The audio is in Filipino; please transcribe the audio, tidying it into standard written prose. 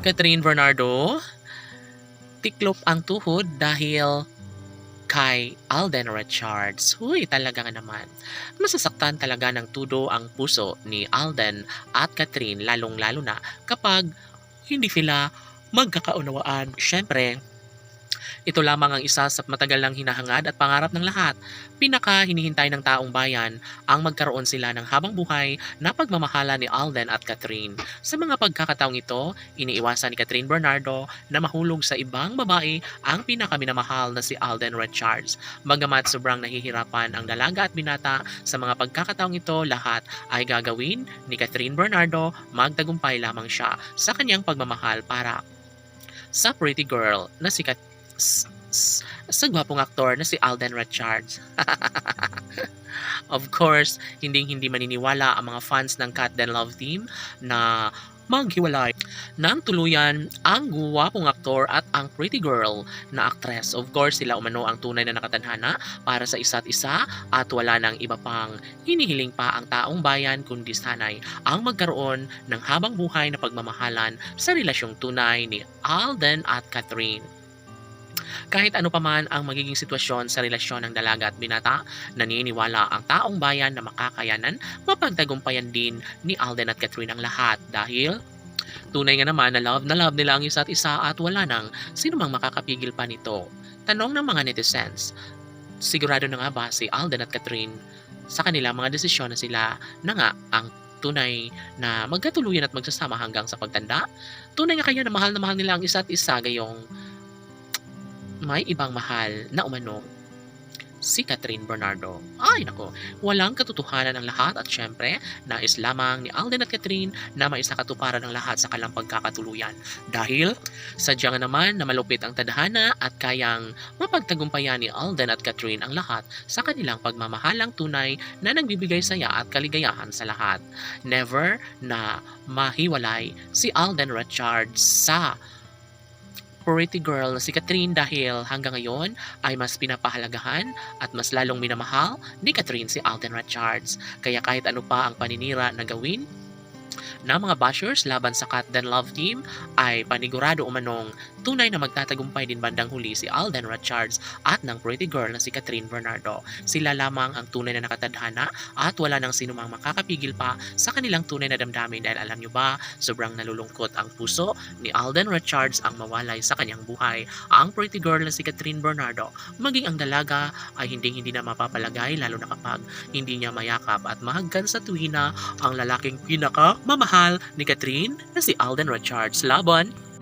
Catherine Bernardo, tiklop ang tuhod dahil kay Alden Richards. Huy, talaga nga naman. Masasaktan talaga ng tudo ang puso ni Alden at Catherine lalong-lalo na kapag hindi sila magkakaunawaan. Siyempre, ito lamang ang isa sa matagal ng hinahangad at pangarap ng lahat. Pinaka hinihintay ng taong bayan ang magkaroon sila ng habang buhay na pagmamahala ni Alden at Catherine. Sa mga pagkakataong ito, iniiwasan ni Catherine Bernardo na mahulog sa ibang babae ang pinakaminamahal na si Alden Richards. Bagamat sobrang nahihirapan ang dalaga at binata, sa mga pagkakataong ito lahat ay gagawin ni Catherine Bernardo, magtagumpay lamang siya sa kanyang pagmamahal para sa pretty girl na si sa gwapong aktor na si Alden Richards. Of course, hindi maniniwala ang mga fans ng Cat Den Love Team na maghiwalay ng tuluyan ang gwapong aktor at ang pretty girl na aktres. Of course, sila umano ang tunay na nakatadhana para sa isa't isa at wala nang iba pang hinihiling pa ang taong bayan kundi sanay ang magkaroon ng habang buhay na pagmamahalan sa relasyong tunay ni Alden at Catherine. Kahit ano pa man ang magiging sitwasyon sa relasyon ng dalaga at binata, naniniwala ang taong bayan na makakayanan, mapagtagumpayan din ni Alden at Catherine ang lahat dahil tunay nga naman na love nila ang isa't isa at wala nang sino mang makakapigil pa nito. Tanong ng mga netizens, sigurado na nga ba si Alden at Catherine sa kanila mga desisyon na sila na nga ang tunay na magkatuluyan at magsasama hanggang sa pagtanda? Tunay nga kaya na mahal nila ang isa't isa gayong may ibang mahal na umano si Catherine Bernardo. Ay nako, walang katotohanan ang lahat at syempre, nais lamang ni Alden at Catherine na maisakatuparan ng lahat sa kanilang pagkakatuluyan. Dahil sadya nga naman na malupit ang tadhana at kayang mapagtagumpayan ni Alden at Catherine ang lahat sa kanilang pagmamahalang tunay na nagbibigay saya at kaligayahan sa lahat. Never na mahiwalay si Alden Richards sa pretty girl na si Catherine dahil hanggang ngayon ay mas pinapahalagahan at mas lalong minamahal ni Catherine si Alden Richards. Kaya kahit ano pa ang paninira na gawin na mga bashers laban sa Cat Den Love Team ay panigurado umanong tunay na magtatagumpay din bandang huli si Alden Richards at ng pretty girl na si Catherine Bernardo. Sila lamang ang tunay na nakatadhana at wala nang sino mang makakapigil pa sa kanilang tunay na damdamin dahil alam nyo ba, sobrang nalulungkot ang puso ni Alden Richards ang mawalay sa kanyang buhay. Ang pretty girl na si Catherine Bernardo, maging ang dalaga ay hindi na mapapalagay lalo na kapag hindi niya mayakap at mahagkan sa tuwina ang lalaking pinaka mamahal ni Catherine na si Alden Richards. Laban!